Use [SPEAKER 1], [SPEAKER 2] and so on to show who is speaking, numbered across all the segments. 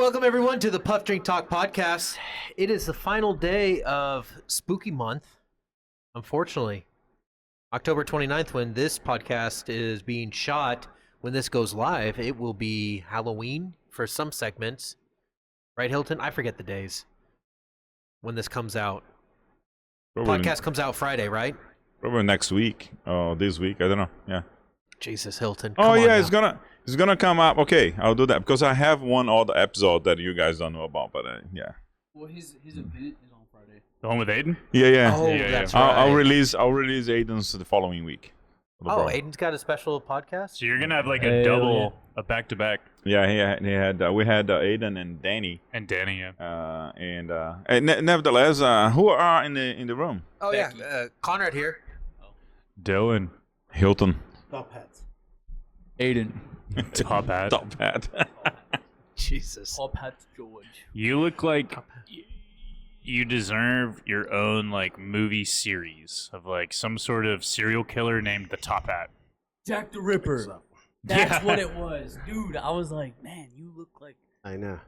[SPEAKER 1] Welcome, everyone, to the Puff Drink Talk podcast. It is the final day of Spooky Month. Unfortunately, October 29th, when this podcast is being shot, when this goes live, it will be Halloween for some segments. Right, Hilton? I forget the days when this comes out. Podcast comes out Friday, right?
[SPEAKER 2] Probably next week. Oh, this week. I don't know. Yeah.
[SPEAKER 1] Jesus, Hilton.
[SPEAKER 2] Oh yeah, it's gonna come up. Okay, I'll do that because I have one other episode that you guys don't know about. But yeah.
[SPEAKER 3] Well, his event is on Friday.
[SPEAKER 4] The one with Aidan?
[SPEAKER 2] Yeah.
[SPEAKER 1] Oh,
[SPEAKER 4] Yeah.
[SPEAKER 1] that's right.
[SPEAKER 2] I'll release Aiden's the following week.
[SPEAKER 1] Oh, Aiden's got a special podcast?
[SPEAKER 4] So you're gonna have like a double, a back-to-back.
[SPEAKER 2] Yeah, we had Aiden and Danny.
[SPEAKER 4] And Danny, yeah.
[SPEAKER 2] And nevertheless, who are in the room?
[SPEAKER 1] Oh, yeah. Conrad here.
[SPEAKER 4] Dylan.
[SPEAKER 2] Hilton.
[SPEAKER 3] Top hats. Aiden.
[SPEAKER 4] Top hat.
[SPEAKER 2] Top hat.
[SPEAKER 1] Jesus.
[SPEAKER 3] Top hats George.
[SPEAKER 4] You look like you deserve your own like movie series of like some sort of serial killer named the Top Hat.
[SPEAKER 3] Jack the Ripper. That's what it was. Dude, I was like, man, you look like
[SPEAKER 5] I know.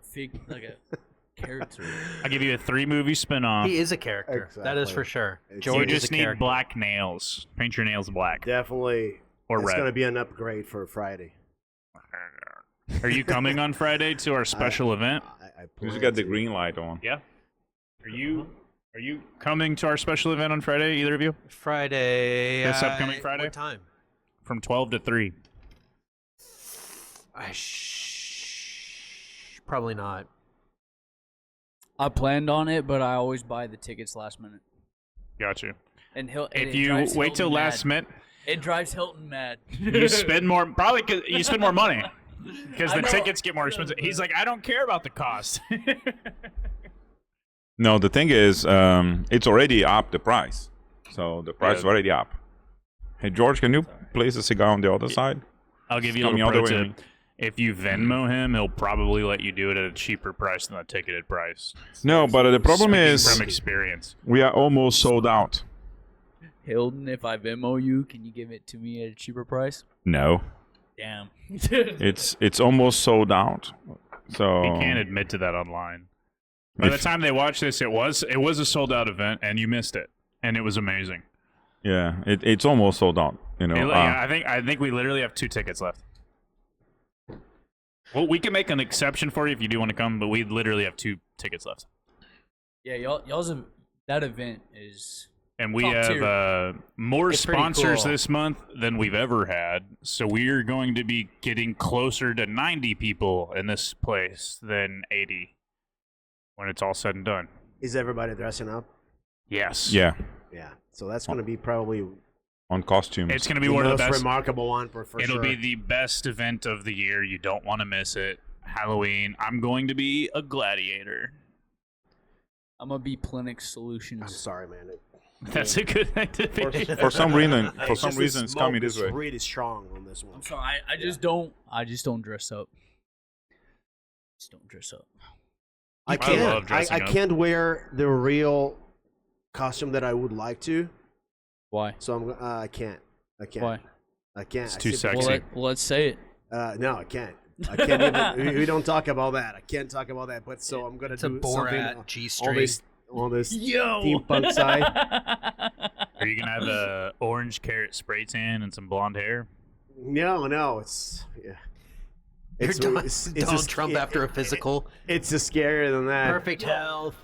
[SPEAKER 3] like a character.
[SPEAKER 4] I'll give you a 3-movie spinoff.
[SPEAKER 1] He is a character.
[SPEAKER 5] Exactly.
[SPEAKER 1] That is for sure.
[SPEAKER 5] It's-
[SPEAKER 1] George
[SPEAKER 4] You
[SPEAKER 1] is
[SPEAKER 4] just
[SPEAKER 1] a
[SPEAKER 4] need
[SPEAKER 1] character.
[SPEAKER 4] black nails. Paint your nails black.
[SPEAKER 5] Definitely.
[SPEAKER 4] Or
[SPEAKER 5] it's
[SPEAKER 4] red.
[SPEAKER 5] going to be an upgrade for Friday.
[SPEAKER 4] Are you coming on Friday to our special event?
[SPEAKER 5] I
[SPEAKER 2] Who's
[SPEAKER 5] plan
[SPEAKER 2] got the
[SPEAKER 5] to.
[SPEAKER 2] green light on?
[SPEAKER 4] Yeah. Are you coming to our special event on Friday, either of you?
[SPEAKER 1] Friday.
[SPEAKER 4] This upcoming Friday?
[SPEAKER 1] What time?
[SPEAKER 4] From 12 to 3.
[SPEAKER 1] Probably not.
[SPEAKER 3] I planned on it, but I always buy the tickets last minute.
[SPEAKER 4] Got you.
[SPEAKER 3] And
[SPEAKER 4] If you wait till last minute,
[SPEAKER 3] it drives Hilton mad.
[SPEAKER 4] you spend more. Probably 'cause you spend more money because
[SPEAKER 3] I
[SPEAKER 4] the
[SPEAKER 3] know.
[SPEAKER 4] tickets get more expensive. He's like, I don't care about the cost.
[SPEAKER 2] No, the thing is, it's already up the price. So the price is already up. Hey George, can you place a cigar on the other side?
[SPEAKER 4] I'll give you a
[SPEAKER 2] Coming
[SPEAKER 4] little
[SPEAKER 2] all
[SPEAKER 4] pro
[SPEAKER 2] the way.
[SPEAKER 4] tip. If you Venmo him, he'll probably let you do it at a cheaper price than the ticketed price.
[SPEAKER 2] No, but the problem
[SPEAKER 4] Speaking
[SPEAKER 2] is
[SPEAKER 4] from experience.
[SPEAKER 2] we are almost sold out.
[SPEAKER 3] Hilton, if I Venmo you, can you give it to me at a cheaper price?
[SPEAKER 2] No,
[SPEAKER 3] Damn.
[SPEAKER 2] it's almost sold out. So
[SPEAKER 4] He can't admit to that online. By the time they watch this, it was a sold out event, and you missed it, and it was amazing.
[SPEAKER 2] Yeah, it's almost sold out. You know,
[SPEAKER 4] I think we literally have 2 tickets left. Well, we can make an exception for you if you do want to come, but we literally have 2 tickets left.
[SPEAKER 3] Yeah, y'all's that event is.
[SPEAKER 4] And we
[SPEAKER 3] Top
[SPEAKER 4] have
[SPEAKER 3] tier.
[SPEAKER 4] more
[SPEAKER 1] It's pretty
[SPEAKER 4] sponsors
[SPEAKER 1] cool.
[SPEAKER 4] this month than we've ever had. So we're going to be getting closer to 90 people in this place than 80 when it's all said and done.
[SPEAKER 5] Is everybody dressing up?
[SPEAKER 4] Yes.
[SPEAKER 2] yeah,
[SPEAKER 5] Yeah. So that's going to be probably
[SPEAKER 2] on costumes.
[SPEAKER 4] It's going to be
[SPEAKER 5] the
[SPEAKER 4] one of the
[SPEAKER 5] most
[SPEAKER 4] best.
[SPEAKER 5] remarkable one for
[SPEAKER 4] It'll
[SPEAKER 5] sure.
[SPEAKER 4] be the best event of the year. You don't want to miss it. Halloween. I'm going to be a gladiator.
[SPEAKER 3] I'm gonna be Plenox Solutions.
[SPEAKER 5] I'm sorry, man.
[SPEAKER 4] That's a good thing to be.
[SPEAKER 2] for some reason. For
[SPEAKER 5] It's
[SPEAKER 2] some
[SPEAKER 5] just the
[SPEAKER 2] reason, it's
[SPEAKER 5] smoke
[SPEAKER 2] coming this
[SPEAKER 5] is
[SPEAKER 2] way.
[SPEAKER 5] really strong on this one.
[SPEAKER 3] I'm sorry. I just don't. I just don't dress up. Just don't dress up.
[SPEAKER 5] I
[SPEAKER 4] love
[SPEAKER 5] can't.
[SPEAKER 4] dressing
[SPEAKER 5] I
[SPEAKER 4] up.
[SPEAKER 5] can't wear the real costume that I would like to.
[SPEAKER 3] Why?
[SPEAKER 5] So I can't. I can't.
[SPEAKER 3] Why?
[SPEAKER 5] I can't.
[SPEAKER 4] It's
[SPEAKER 5] I
[SPEAKER 4] too
[SPEAKER 5] simply-
[SPEAKER 4] sexy.
[SPEAKER 3] Let's say it.
[SPEAKER 5] No, I can't. I can't even. we don't talk about that. I can't talk about that. But so I'm gonna
[SPEAKER 1] It's a
[SPEAKER 5] do something
[SPEAKER 1] Borat G-string.
[SPEAKER 5] on this
[SPEAKER 3] Yo.
[SPEAKER 5] steampunk side.
[SPEAKER 4] Are you going to have a orange carrot spray tan and some blonde hair?
[SPEAKER 5] No, it's yeah.
[SPEAKER 1] You're
[SPEAKER 5] It's
[SPEAKER 1] Donald Trump after a physical.
[SPEAKER 5] It's just scarier than that.
[SPEAKER 1] Perfect health.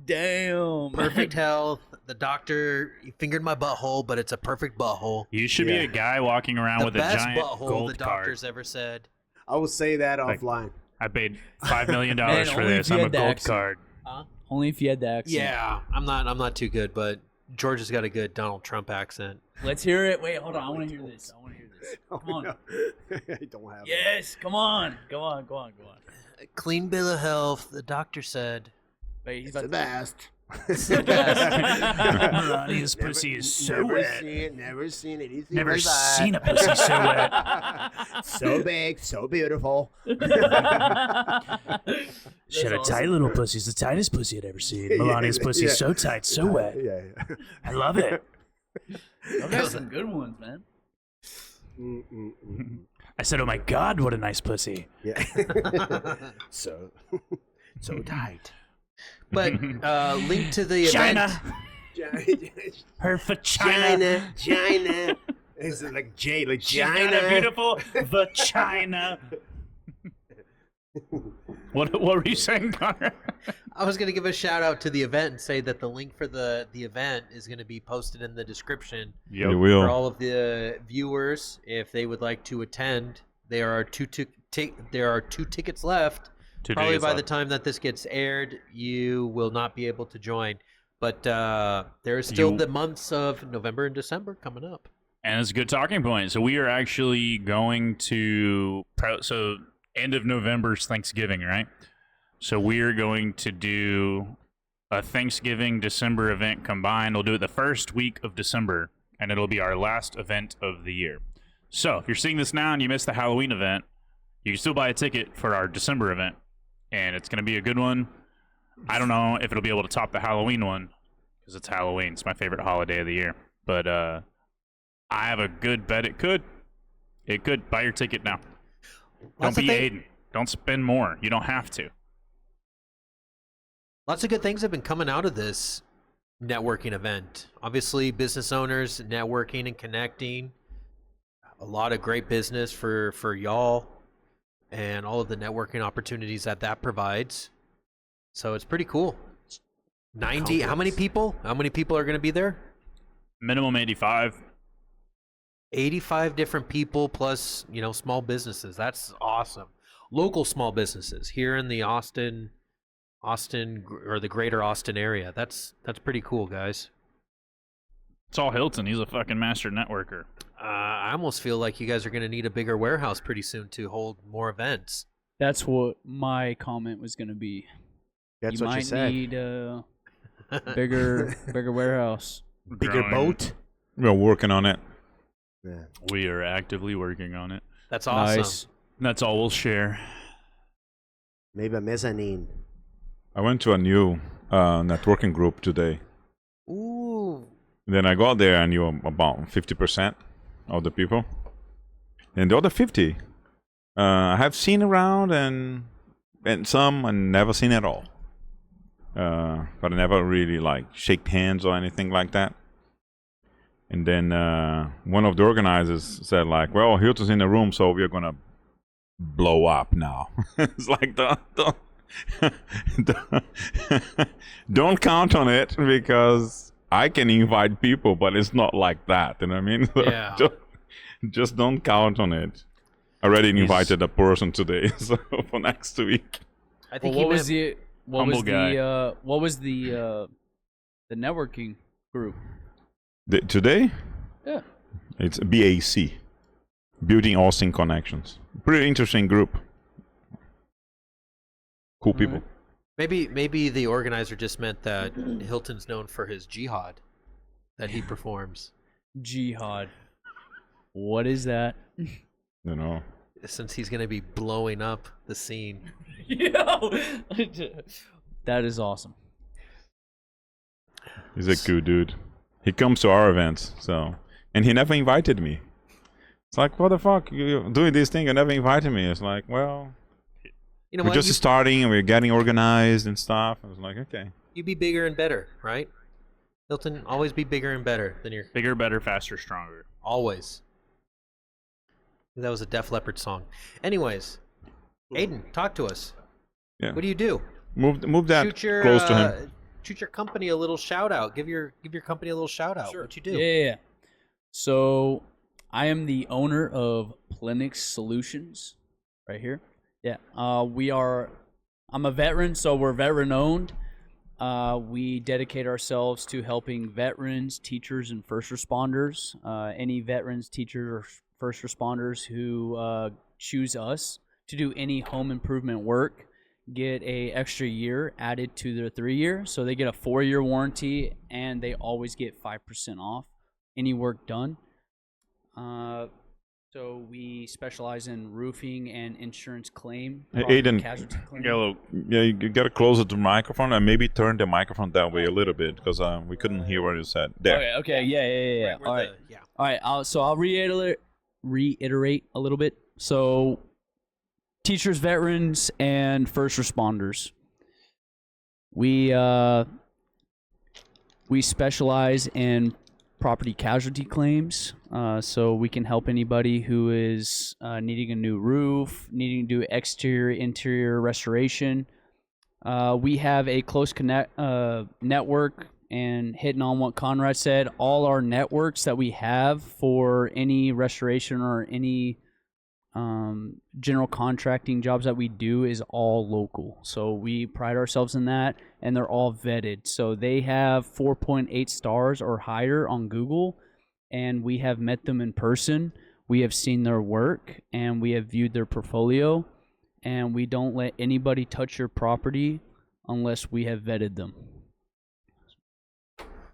[SPEAKER 3] Damn.
[SPEAKER 1] Perfect health. The doctor he fingered my butthole, but it's a perfect butthole.
[SPEAKER 4] You should be
[SPEAKER 5] Yeah.
[SPEAKER 4] a guy walking around
[SPEAKER 1] The
[SPEAKER 4] with a
[SPEAKER 1] best
[SPEAKER 4] giant
[SPEAKER 1] butthole
[SPEAKER 4] gold
[SPEAKER 1] the
[SPEAKER 4] card.
[SPEAKER 1] doctor's ever said.
[SPEAKER 5] I will say that
[SPEAKER 4] Like-
[SPEAKER 5] offline.
[SPEAKER 4] I paid $5 million
[SPEAKER 3] Man,
[SPEAKER 4] for
[SPEAKER 3] only
[SPEAKER 4] this.
[SPEAKER 3] if you
[SPEAKER 4] I'm a
[SPEAKER 3] had the
[SPEAKER 4] gold
[SPEAKER 3] accent.
[SPEAKER 4] card.
[SPEAKER 3] Only if you had the accent.
[SPEAKER 1] Yeah, I'm not too good, but George has got a good Donald Trump accent.
[SPEAKER 3] Let's hear it. Wait, hold on. I want to hear this. Come on.
[SPEAKER 5] No. I don't have.
[SPEAKER 3] Yes. Come on. Go on.
[SPEAKER 1] A clean bill of health, the doctor said.
[SPEAKER 3] Wait, he's
[SPEAKER 5] It's the
[SPEAKER 3] about
[SPEAKER 5] best.
[SPEAKER 1] It's the best.
[SPEAKER 4] Melania's pussy is so wet.
[SPEAKER 5] Never seen anything
[SPEAKER 4] Never
[SPEAKER 5] like that.
[SPEAKER 4] seen a pussy so wet.
[SPEAKER 5] So big, so beautiful.
[SPEAKER 4] She had a tight little pussy. It's the tightest pussy I'd ever seen. Melania's pussy is so tight, so wet.
[SPEAKER 5] Yeah.
[SPEAKER 4] I love it.
[SPEAKER 3] Y'all got some good ones, man.
[SPEAKER 4] I said, oh my God, what a nice pussy.
[SPEAKER 5] Yeah. So, So tight.
[SPEAKER 1] But link to the event.
[SPEAKER 3] Her vagina.
[SPEAKER 5] China. It's like J, like
[SPEAKER 3] She's got
[SPEAKER 5] China.
[SPEAKER 3] a beautiful vagina.
[SPEAKER 4] What were you saying, Connor?
[SPEAKER 1] I was going to give a shout out to the event and say that the link for the event is going to be posted in the description
[SPEAKER 2] You will.
[SPEAKER 1] for all of the viewers. If they would like to attend, there are two tickets left. Probably by the time that this gets aired, you will not be able to join. But there's still the months of November and December coming up.
[SPEAKER 4] And it's a good talking point. So we are actually going to end of November's Thanksgiving, right? So we are going to do a Thanksgiving December event combined. We'll do it the first week of December, and it'll be our last event of the year. So if you're seeing this now and you missed the Halloween event, you can still buy a ticket for our December event, and it's going to be a good one. I don't know if it'll be able to top the Halloween one because it's Halloween. It's my favorite holiday of the year. But I have a good bet it could. It could. Buy your ticket now. Don't be Aidan. Don't spend more. You don't have to.
[SPEAKER 1] Lots of good things have been coming out of this networking event. Obviously, business owners networking and connecting. A lot of great business for y'all and all of the networking opportunities that provides. So it's pretty cool. 90. How many people? How many people are going to be there?
[SPEAKER 4] Minimum 85.
[SPEAKER 1] 85 different people plus, small businesses. That's awesome. Local small businesses here in the Austin or the greater Austin area. That's pretty cool, guys.
[SPEAKER 4] It's all Hilton. He's a fucking master networker.
[SPEAKER 1] I almost feel like you guys are going to need a bigger warehouse pretty soon to hold more events.
[SPEAKER 3] That's what my comment was going to be.
[SPEAKER 5] That's
[SPEAKER 3] you
[SPEAKER 5] what
[SPEAKER 3] might
[SPEAKER 5] you said.
[SPEAKER 3] need a bigger warehouse.
[SPEAKER 5] Bigger boat.
[SPEAKER 2] We're working on it.
[SPEAKER 5] Yeah.
[SPEAKER 4] We are actively working on it.
[SPEAKER 1] That's awesome.
[SPEAKER 3] Nice.
[SPEAKER 4] And that's all we'll share.
[SPEAKER 5] Maybe a mezzanine.
[SPEAKER 2] I went to a new networking group today.
[SPEAKER 1] Ooh.
[SPEAKER 2] Then I got there and you were about 50% of the people. And the other 50, I have seen around and some I never seen at all. But I never really shake hands or anything like that. And then one of the organizers said well, Hilton's in the room, so we're gonna blow up now. It's like don't count on it because I can invite people, but it's not like that. You know what I mean? So
[SPEAKER 1] Yeah.
[SPEAKER 2] just don't count on it. I already invited a person today, so for next week.
[SPEAKER 1] I think
[SPEAKER 3] What was the networking group?
[SPEAKER 2] Today?
[SPEAKER 3] Yeah.
[SPEAKER 2] It's BAC, Building Austin Connections. Pretty interesting group. Cool people.
[SPEAKER 1] Maybe the organizer just meant that Hilton's known for his jihad that he performs.
[SPEAKER 3] Jihad. What is that?
[SPEAKER 2] You know.
[SPEAKER 1] Since he's going to be blowing up the scene.
[SPEAKER 3] Yo! That is awesome.
[SPEAKER 2] He's a good dude. He comes to our events, and he never invited me. It's like, what the fuck? You're doing this thing, you never invited me. It's like, well,
[SPEAKER 1] You know
[SPEAKER 2] we're
[SPEAKER 1] what?
[SPEAKER 2] just starting and we're getting organized and stuff. I was like, okay.
[SPEAKER 1] You be bigger and better, right? Hilton, always be bigger and better than your...
[SPEAKER 4] Bigger, better, faster, stronger.
[SPEAKER 1] Always. That was a Def Leppard song. Anyways, Aidan, talk to us.
[SPEAKER 2] Yeah.
[SPEAKER 1] What do you do?
[SPEAKER 2] Move that close to him.
[SPEAKER 1] Shoot your company a little shout out. Give your company a little shout out.
[SPEAKER 3] Sure.
[SPEAKER 1] What you do?
[SPEAKER 3] Yeah. So I am the owner of Plenox Solutions, right here. Yeah. I'm a veteran, so we're veteran owned. We dedicate ourselves to helping veterans, teachers, and first responders. Any veterans, teachers, or first responders who choose us to do any home improvement work get a extra year added to their 3-year. So they get a 4-year warranty, and they always get 5% off any work done. So we specialize in roofing and insurance claim.
[SPEAKER 2] Hey, Aidan,
[SPEAKER 3] casualty claim.
[SPEAKER 2] Yeah, you got to closer to the microphone and maybe turn the microphone that way a little bit because we couldn't hear what you said. There.
[SPEAKER 3] Okay, yeah.
[SPEAKER 1] Right,
[SPEAKER 3] All right.
[SPEAKER 1] yeah.
[SPEAKER 3] All right, so I'll reiterate a little bit. So teachers, veterans, and first responders. We specialize in property casualty claims, so we can help anybody who is needing a new roof, needing to do exterior, interior restoration. We have a close network, and hitting on what Conrad said, all our networks that we have for any restoration or any general contracting jobs that we do is all local. So we pride ourselves in that, and they're all vetted. So they have 4.8 stars or higher on Google, and we have met them in person. We have seen their work, and we have viewed their portfolio, and we don't let anybody touch your property unless we have vetted them.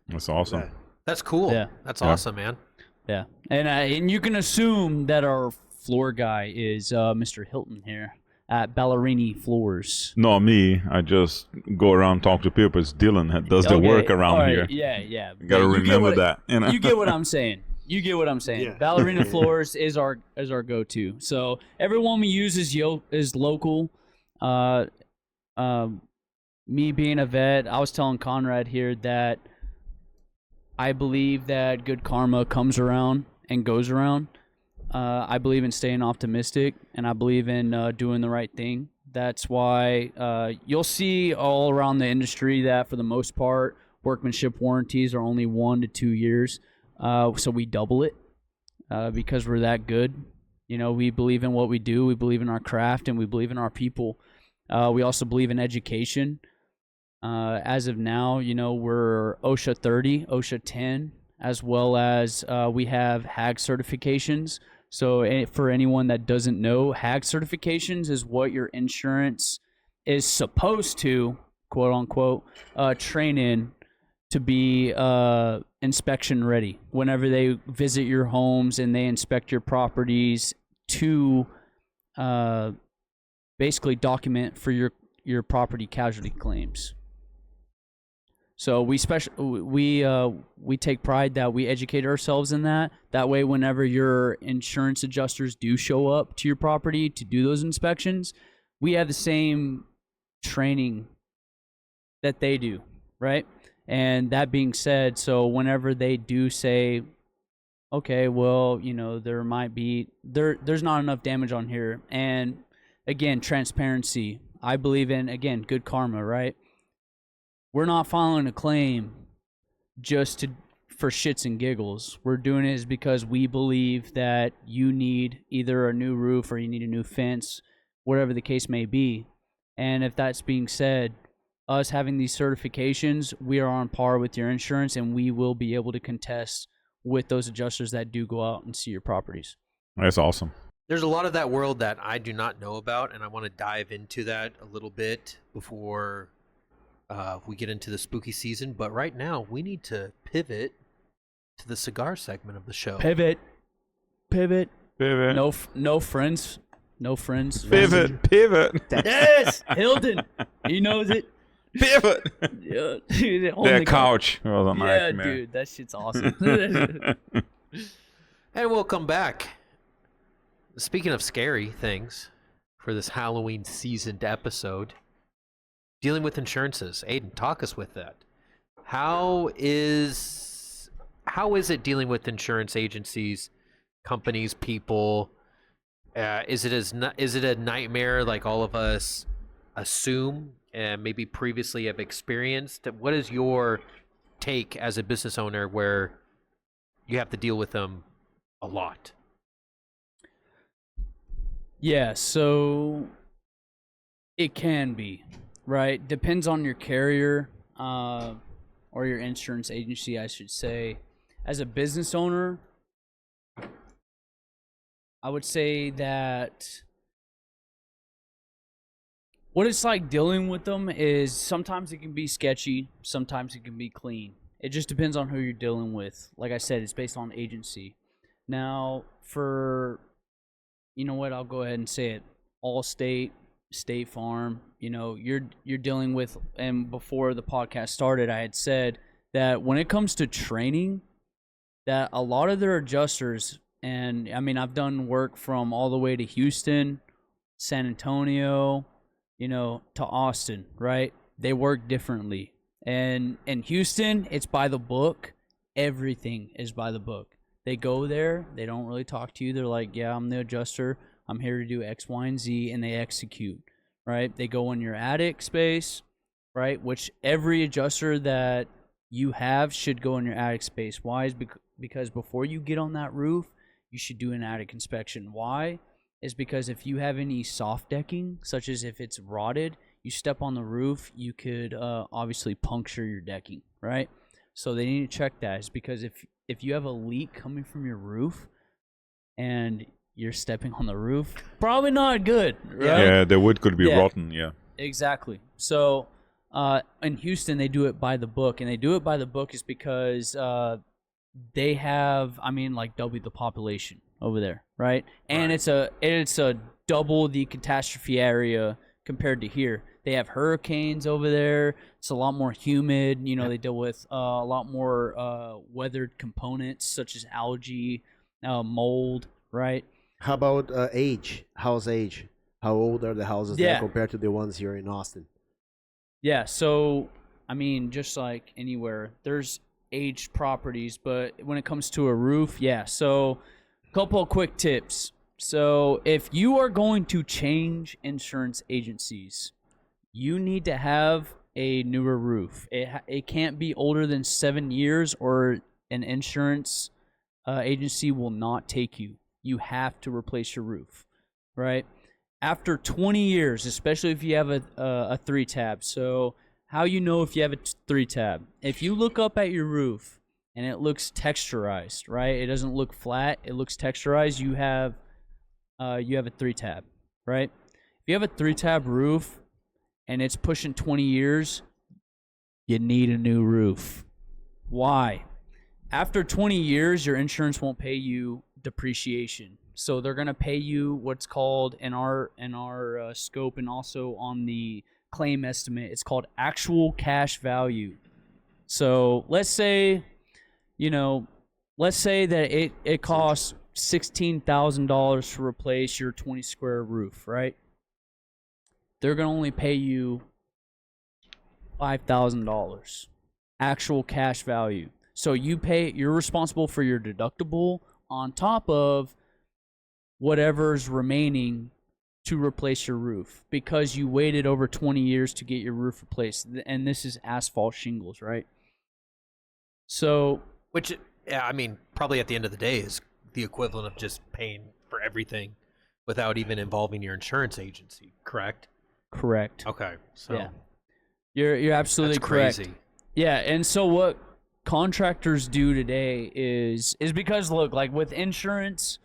[SPEAKER 2] That's awesome.
[SPEAKER 5] Yeah.
[SPEAKER 1] That's cool.
[SPEAKER 3] Yeah.
[SPEAKER 1] That's
[SPEAKER 2] Yeah.
[SPEAKER 1] awesome, man.
[SPEAKER 3] Yeah, and you can assume that our floor guy is Mr. Hilton here at Ballerini Floors.
[SPEAKER 2] Not me. I just go around talk to people. It's Dylan that does the work around
[SPEAKER 3] all right,
[SPEAKER 2] here.
[SPEAKER 3] Yeah.
[SPEAKER 2] You gotta remember that. You know?
[SPEAKER 3] You get what I'm saying. You get what I'm saying.
[SPEAKER 5] Yeah.
[SPEAKER 3] Ballerina Floors is our go-to. So everyone we use is local. Me being a vet, I was telling Conrad here that I believe that good karma comes around and goes around. I believe in staying optimistic, and I believe in doing the right thing. That's why you'll see all around the industry that for the most part, workmanship warranties are only 1 to 2 years. So we double it because we're that good. You know, we believe in what we do. We believe in our craft, and we believe in our people. We also believe in education. As of now, you know, we're OSHA 30, OSHA 10, as well as we have HAG certifications. So for anyone that doesn't know, HAG certifications is what your insurance is supposed to, quote unquote, train in to be inspection ready whenever they visit your homes and they inspect your properties to basically document for your property casualty claims. So we take pride that we educate ourselves in that. That way, whenever your insurance adjusters do show up to your property to do those inspections, we have the same training that they do, right? And that being said, so whenever they do say, okay, well, you know, there's not enough damage on here. And again, transparency. I believe in, again, good karma, right? We're not filing a claim just for shits and giggles. We're doing it is because we believe that you need either a new roof or you need a new fence, whatever the case may be. And if that's being said, us having these certifications, we are on par with your insurance, and we will be able to contest with those adjusters that do go out and see your properties.
[SPEAKER 2] That's awesome.
[SPEAKER 1] There's a lot of that world that I do not know about, and I want to dive into that a little bit before we get into the spooky season. But right now, we need to pivot to the cigar segment of the show.
[SPEAKER 3] Pivot.
[SPEAKER 2] Pivot.
[SPEAKER 3] No friends. No friends.
[SPEAKER 2] Pivot.
[SPEAKER 3] Yes, Hilton. He knows it.
[SPEAKER 2] Pivot.
[SPEAKER 3] Yeah.
[SPEAKER 2] That couch was a
[SPEAKER 3] Yeah,
[SPEAKER 2] nightmare.
[SPEAKER 3] dude, that shit's awesome.
[SPEAKER 1] And we'll come back. Speaking of scary things for this Halloween seasoned episode, dealing with insurances. Aidan, talk us with that. How is it dealing with insurance agencies, companies, people? Is it a nightmare like all of us assume and maybe previously have experienced? What is your take as a business owner where you have to deal with them a lot?
[SPEAKER 3] Yeah, so it can be, right? Depends on your carrier or your insurance agency, I should say. As a business owner, I would say that what it's like dealing with them is sometimes it can be sketchy, sometimes it can be clean. It just depends on who you're dealing with. Like I said, it's based on agency. Now, you know what, I'll go ahead and say it. Allstate, State Farm, you know, you're dealing with, and before the podcast started, I had said that when it comes to training, that a lot of their adjusters, and I mean, I've done work from all the way to Houston, San Antonio, you know, to Austin, right? they work differently. And in Houston, it's by the book. Everything is by the book. They go there, they don't really talk to you. They're like, yeah, I'm the adjuster. I'm here to do X, Y, and Z, and they execute, right? They go in your attic space, right? Which every adjuster that you have should go in your attic space. Why? Is because before you get on that roof, you should do an attic inspection. Why? Is because if you have any soft decking, such as if it's rotted, you step on the roof, you could obviously puncture your decking, right? So they need to check that. It's because if you have a leak coming from your roof and you're stepping on the roof, probably not good, right?
[SPEAKER 2] Yeah, the wood could be rotten. Yeah.
[SPEAKER 3] Exactly. So in Houston, they do it by the book, and they do it by the book is because they have, like double the population over there, right? And it's a double the catastrophe area compared to here. They have hurricanes over there. It's a lot more humid. They deal with a lot more weathered components such as algae, mold, right?
[SPEAKER 5] How about age? How's age? How old are the houses there compared to the ones here in Austin?
[SPEAKER 3] Yeah, so, just like anywhere, there's aged properties, but when it comes to a roof, so a couple of quick tips. So if you are going to change insurance agencies, you need to have a newer roof. It can't be older than 7 years or an insurance agency will not take you. You have to replace your roof, right? After 20 years, especially if you have a 3-tab. So how you know if you have a 3-tab? If you look up at your roof and it looks texturized, right? It doesn't look flat. It looks texturized. You have a 3-tab, right? If you have a 3-tab roof and it's pushing 20 years, you need a new roof. Why? After 20 years, your insurance won't pay you depreciation. So they're going to pay you what's called in our scope and also on the claim estimate, it's called actual cash value. So let's say that it costs $16,000 to replace your 20 square roof, right? They're going to only pay you $5,000 actual cash value. So you're responsible for your deductible on top of whatever's remaining to replace your roof because you waited over 20 years to get your roof replaced. And this is asphalt shingles, right? So,
[SPEAKER 1] which, probably at the end of the day is the equivalent of just paying for everything without even involving your insurance agency, correct?
[SPEAKER 3] Correct.
[SPEAKER 1] Okay. So
[SPEAKER 3] yeah. You're absolutely correct.
[SPEAKER 1] Crazy.
[SPEAKER 3] Yeah, and so what contractors do today is because look, like with insurance,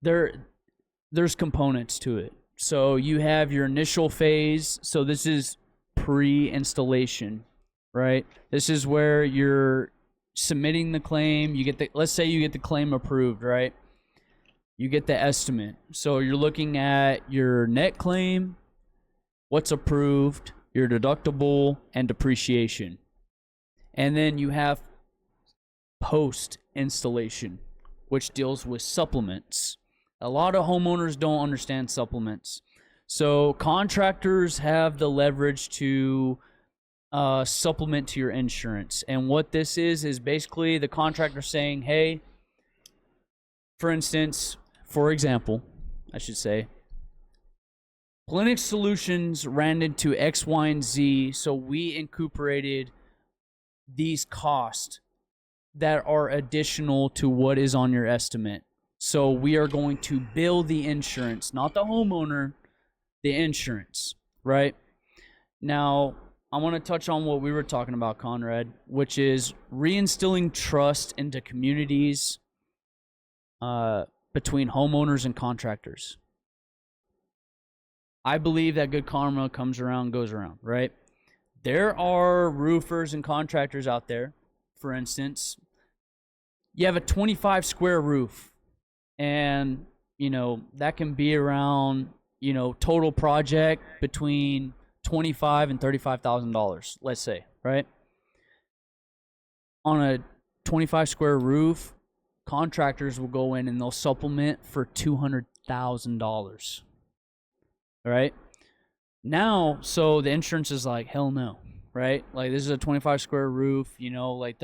[SPEAKER 3] there's components to it. So you have your initial phase. So this is pre-installation, right? This is where you're submitting the claim. Let's say you get the claim approved, right? You get the estimate. So you're looking at your net claim, what's approved, your deductible, and depreciation. And then you have post-installation, which deals with supplements. A lot of homeowners don't understand supplements. So contractors have the leverage to supplement to your insurance. And what this is basically the contractor saying, hey, for example, I should say, Plenox Solutions ran into X, Y, and Z, so we incorporated these costs that are additional to what is on your estimate. So we are going to bill the insurance, not the homeowner, the insurance, right? Now, I want to touch on what we were talking about, Conrad, which is reinstilling trust into communities between homeowners and contractors. I believe that good karma comes around, goes around, right? There are roofers and contractors out there, for instance, you have a 25 square roof and, that can be around, total project between $25,000 and $35,000, let's say, right? On a 25 square roof, contractors will go in and they'll supplement for $200,000. Right? Now, so the insurance is like, hell no, right? Like, this is a 25 square roof, you know, like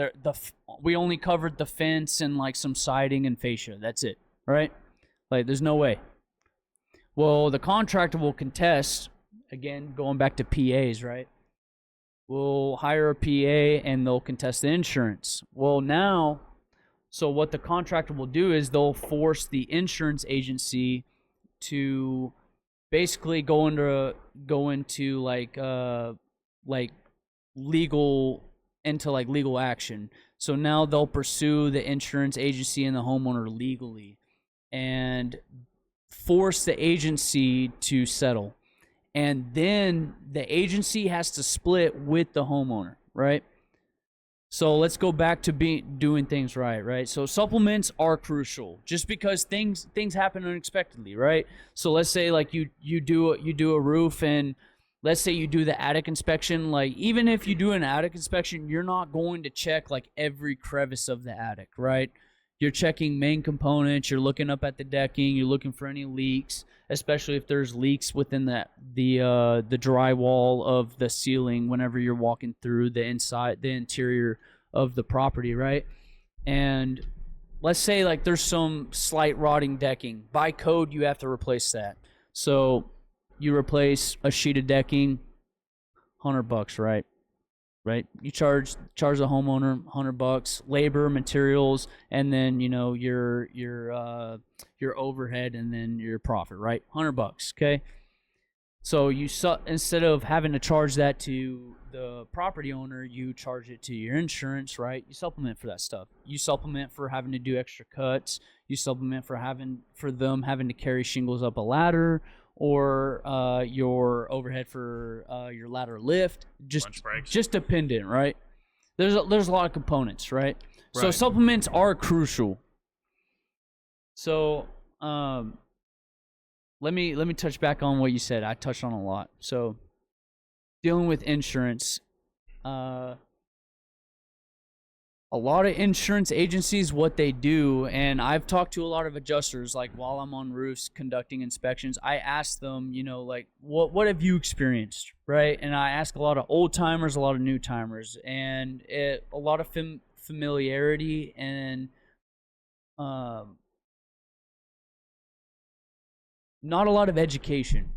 [SPEAKER 3] we only covered the fence and like some siding and fascia. That's it, right? Like, there's no way. Well, the contractor will contest, again, going back to PAs, right? We'll hire a PA and they'll contest the insurance. Well, now, so what the contractor will do is they'll force the insurance agency to basically go into like legal action. So now they'll pursue the insurance agency and the homeowner legally and force the agency to settle. And then the agency has to split with the homeowner, right? So let's go back to doing things right? So supplements are crucial, just because things happen unexpectedly, right? So let's say like you do a roof, and let's say you do the attic inspection. Like, even if you do an attic inspection, you're not going to check like every crevice of the attic, right? You're checking main components, you're looking up at the decking, you're looking for any leaks, especially if there's leaks within the drywall of the ceiling whenever you're walking through the interior of the property, right? And let's say like there's some slight rotting decking. By code, you have to replace that. So you replace a sheet of decking, $100, right? Right, you charge the homeowner $100, labor, materials, and then, you know, your overhead, and then your profit, right? $100, okay? So instead of having to charge that to the property owner, you charge it to your insurance, right? You supplement for that stuff. You supplement for having to do extra cuts. You supplement for them having to carry shingles up a ladder, or your overhead for your ladder lift, just dependent, right? There's a lot of components, right? So supplements are crucial. So let me touch back on what you said. I touched on a lot. So dealing with insurance, a lot of insurance agencies, what they do, and I've talked to a lot of adjusters, like while I'm on roofs conducting inspections, I ask them, you know, like, what have you experienced, right? And I ask a lot of old timers, a lot of new timers, and a lot of familiarity and not a lot of education.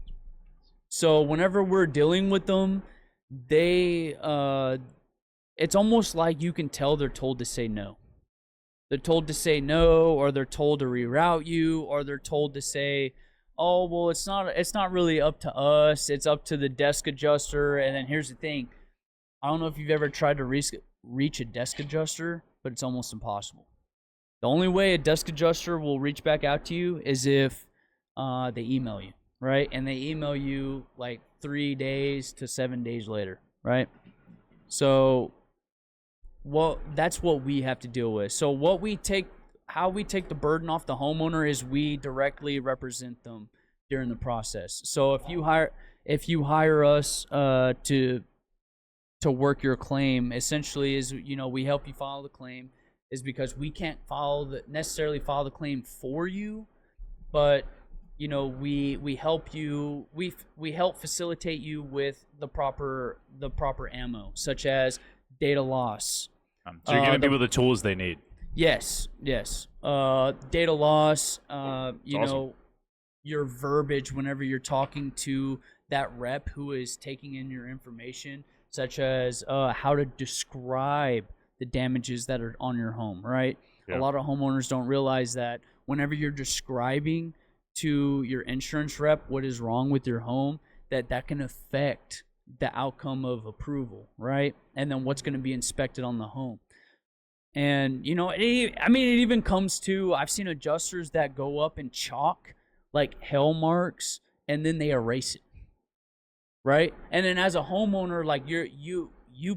[SPEAKER 3] So whenever we're dealing with them, it's almost like you can tell they're told to say no. They're told to say no, or they're told to reroute you, or they're told to say, oh, well, it's not really up to us. It's up to the desk adjuster. And then here's the thing. I don't know if you've ever tried to reach a desk adjuster, but it's almost impossible. The only way a desk adjuster will reach back out to you is if they email you, right? And they email you like 3 days to 7 days later, right? So that's what we have to deal with. So how we take the burden off the homeowner is we directly represent them during the process. So if you hire us to work your claim, essentially is, you know, we help you file the claim, is because we can't necessarily file the claim for you, but, you know, we help you, we help facilitate you with the proper ammo, such as data loss.
[SPEAKER 4] So you're giving people the tools they need.
[SPEAKER 3] Yes. Data loss, you know, your verbiage whenever you're talking to that rep who is taking in your information, such as how to describe the damages that are on your home, right? Yeah. A lot of homeowners don't realize that whenever you're describing to your insurance rep what is wrong with your home, that can affect the outcome of approval, right? And then what's going to be inspected on the home. And, you know, it even comes to, I've seen adjusters that go up and chalk like hell marks and then they erase it, right? And then as a homeowner, like you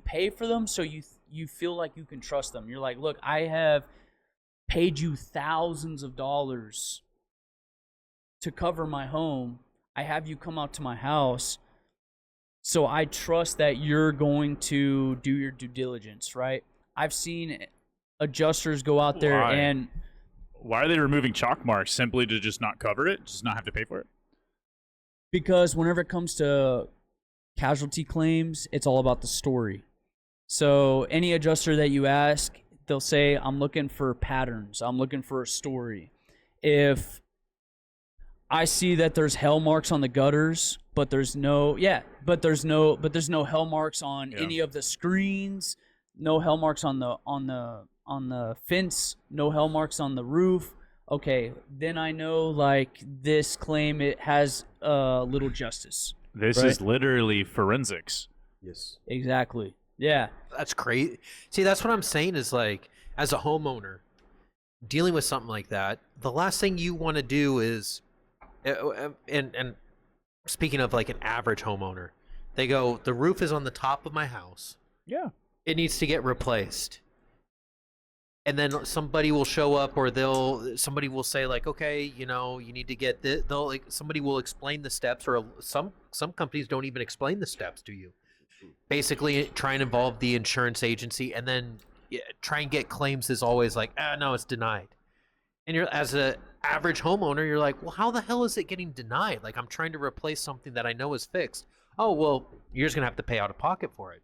[SPEAKER 3] pay for them, so you feel like you can trust them. You're like, look, I have paid you thousands of dollars to cover my home. I have you come out to my house, so I trust that you're going to do your due diligence, right? I've seen adjusters go out there and...
[SPEAKER 4] Why are they removing chalk marks? Simply to just not cover it? Just not have to pay for it?
[SPEAKER 3] Because whenever it comes to casualty claims, it's all about the story. So any adjuster that you ask, they'll say, I'm looking for patterns. I'm looking for a story. If I see that there's hell marks on the gutters, but there's no hell marks on any of the screens, no hell marks on the fence, no hell marks on the roof. Okay, then I know like this claim, it has little justice.
[SPEAKER 4] This is literally forensics.
[SPEAKER 5] Yes.
[SPEAKER 3] Exactly. Yeah.
[SPEAKER 1] That's crazy. See, that's what I'm saying is like, as a homeowner dealing with something like that, the last thing you want to do is, and speaking of like an average homeowner, they go, the roof is on the top of my house.
[SPEAKER 4] Yeah.
[SPEAKER 1] It needs to get replaced. And then somebody will show up, or somebody will say like, okay, you know, you need to get this. Somebody will explain the steps, or some companies don't even explain the steps to you. Basically, try and involve the insurance agency, and then try and get claims is always like, no, it's denied. And you're, as a average homeowner, you're like, well, how the hell is it getting denied? Like, I'm trying to replace something that I know is fixed. Oh, well, you're just gonna have to pay out of pocket for it.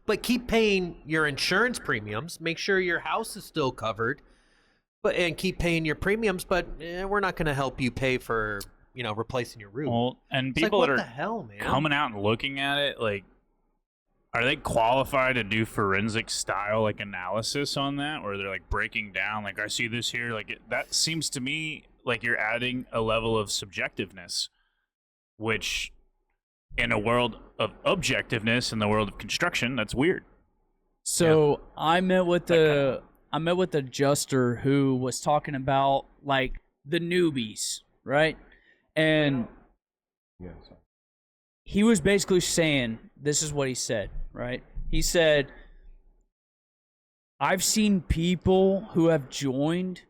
[SPEAKER 1] But keep paying your insurance premiums. Make sure your house is still covered, and keep paying your premiums. But we're not gonna help you pay for, you know, replacing your roof.
[SPEAKER 4] Well, and
[SPEAKER 1] It's
[SPEAKER 4] people
[SPEAKER 1] like,
[SPEAKER 4] that
[SPEAKER 1] what
[SPEAKER 4] are
[SPEAKER 1] the hell, man?
[SPEAKER 4] coming out and looking at it, like, are they qualified to do forensic style like analysis on that, or they're like breaking down, like, I see this here, like that seems to me like you're adding a level of subjectiveness, which in a world of objectiveness, in the world of construction, that's weird.
[SPEAKER 3] So I met with the adjuster who was talking about like the newbies, right? And he was basically saying, this is what he said, right? He said, I've seen people who have joined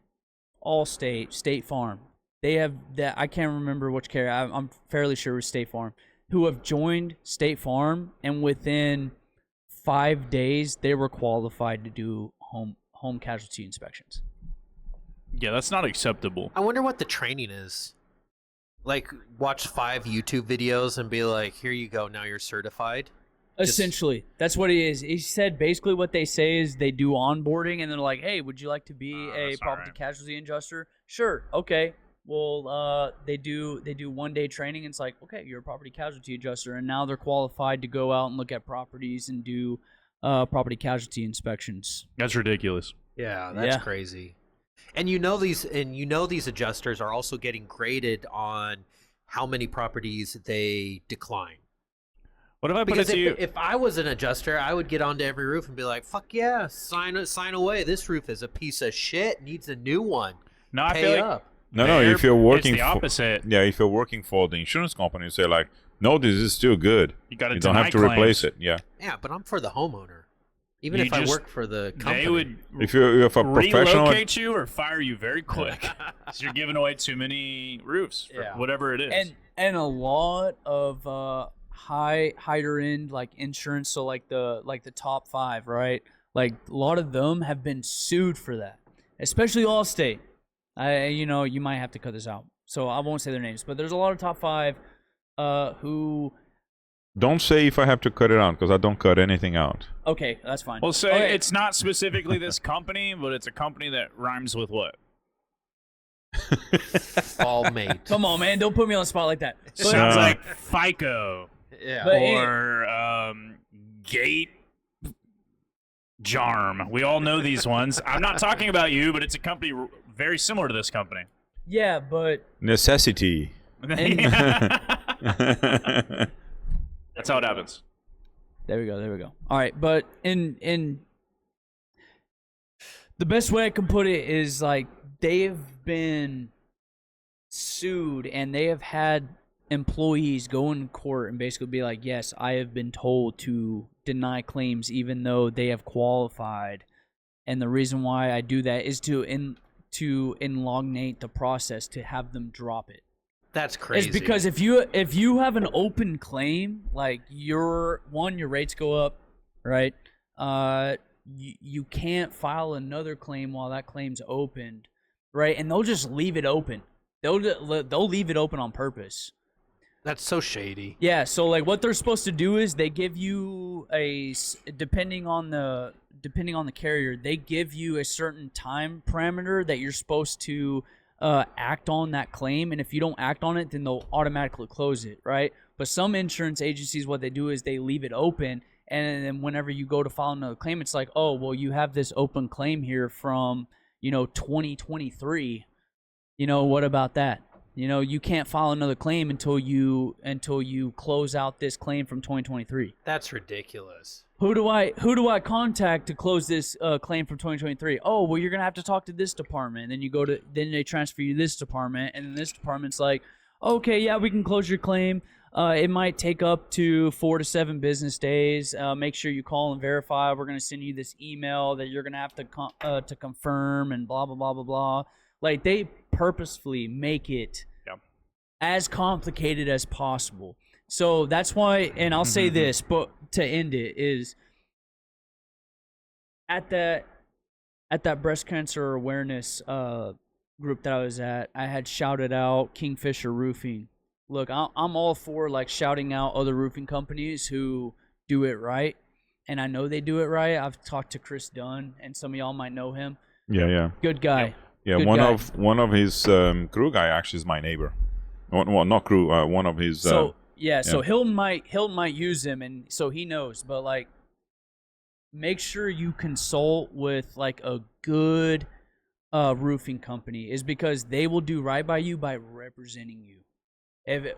[SPEAKER 3] Allstate, State Farm. They have that, I can't remember which carrier, I'm fairly sure it was State Farm, who have joined State Farm, and within 5 days they were qualified to do home casualty inspections.
[SPEAKER 4] Yeah, that's not acceptable.
[SPEAKER 1] I wonder what the training is. Like, watch 5 YouTube videos and be like, here you go, now you're certified.
[SPEAKER 3] Essentially, that's what it is. He said basically what they say is they do onboarding, and they're like, hey, would you like to be a property casualty adjuster? Sure. Okay. Well, they do 1 day training, and it's like, okay, you're a property casualty adjuster, and now they're qualified to go out and look at properties and do property casualty inspections.
[SPEAKER 4] That's ridiculous.
[SPEAKER 1] Yeah, that's
[SPEAKER 3] Yeah.
[SPEAKER 1] crazy. And you know these adjusters are also getting graded on how many properties they decline.
[SPEAKER 4] What if I put
[SPEAKER 1] Because
[SPEAKER 4] it to you?
[SPEAKER 1] if I was an adjuster, I would get onto every roof and be like, fuck yeah, sign away. This roof is a piece of shit, needs a new one.
[SPEAKER 4] No, I
[SPEAKER 1] Pay
[SPEAKER 4] feel like
[SPEAKER 1] up.
[SPEAKER 2] No, if you're working
[SPEAKER 4] it's the opposite.
[SPEAKER 2] if you're working for the insurance company, you say like, no, this is still good.
[SPEAKER 4] You got to
[SPEAKER 2] You don't have to replace it. Yeah.
[SPEAKER 1] Yeah, but I'm for the homeowner. Even
[SPEAKER 4] You
[SPEAKER 1] if I
[SPEAKER 4] just-
[SPEAKER 1] work for the company.
[SPEAKER 4] They would
[SPEAKER 2] If you're a professional,
[SPEAKER 4] relocate you or fire you very quick. 'Cause you're giving away too many roofs for
[SPEAKER 1] Yeah.
[SPEAKER 4] whatever it is.
[SPEAKER 3] And a lot of higher end like insurance, so like the top 5, right? Like a lot of them have been sued for that, especially Allstate. You might have to cut this out, so I won't say their names, but there's a lot of top 5 who.
[SPEAKER 2] don't say if I have to cut it out, because I don't cut anything out.
[SPEAKER 3] Okay, that's fine.
[SPEAKER 4] Well, say
[SPEAKER 3] Okay.
[SPEAKER 4] it's not specifically this company, but it's a company that rhymes with what?
[SPEAKER 1] All mate.
[SPEAKER 3] Come on, man, don't put me on the spot like that. But-
[SPEAKER 4] Sounds like FICO
[SPEAKER 1] Yeah.
[SPEAKER 3] But-
[SPEAKER 4] or Gate Jarm. We all know these ones. I'm not talking about you, but it's a company very similar to this company.
[SPEAKER 3] yeah, but
[SPEAKER 2] Necessity.
[SPEAKER 4] That's how it happens.
[SPEAKER 3] There we go. All right, but in the best way I can put it is like they've been sued, and they have had employees go in court and basically be like, yes, I have been told to deny claims even though they have qualified, and the reason why I do that is to elongate the process, to have them drop it.
[SPEAKER 1] That's crazy.
[SPEAKER 3] It's because if you have an open claim, like your rates go up, right? You can't file another claim while that claim's opened, right? And they'll just leave it open. They'll leave it open on purpose.
[SPEAKER 1] That's so shady.
[SPEAKER 3] Yeah, so like what they're supposed to do is they give you depending on the carrier, they give you a certain time parameter that you're supposed to act on that claim, and if you don't act on it, then they'll automatically close it, right? But some insurance agencies, what they do is they leave it open, and then whenever you go to file another claim, it's like, oh, well, you have this open claim here from 2023. What about that? You can't file another claim until you close out this claim from 2023.
[SPEAKER 1] That's ridiculous.
[SPEAKER 3] Who do I contact to close this claim from 2023? Oh, well, you're gonna have to talk to this department. And then then they transfer you to this department, and then this department's like, okay, yeah, we can close your claim. It might take up to 4 to 7 business days. Make sure you call and verify. We're gonna send you this email that you're gonna have to confirm and blah blah blah blah blah. Like, they purposefully make it as complicated as possible. So that's why, and I'll say this, but to end it is, at that breast cancer awareness group that I was at, I had shouted out Kingfisher Roofing. Look, I'm all for like shouting out other roofing companies who do it right, and I know they do it right. I've talked to Chris Dunn, and some of y'all might know him.
[SPEAKER 2] Yeah.
[SPEAKER 3] Good guy.
[SPEAKER 2] Yeah,
[SPEAKER 3] Good
[SPEAKER 2] one
[SPEAKER 3] guy.
[SPEAKER 2] of his crew guy actually is my neighbor. Well, not crew. One of his.
[SPEAKER 3] So he'll might use him, and so he knows. But like, make sure you consult with like a good roofing company, is because they will do right by you by representing you.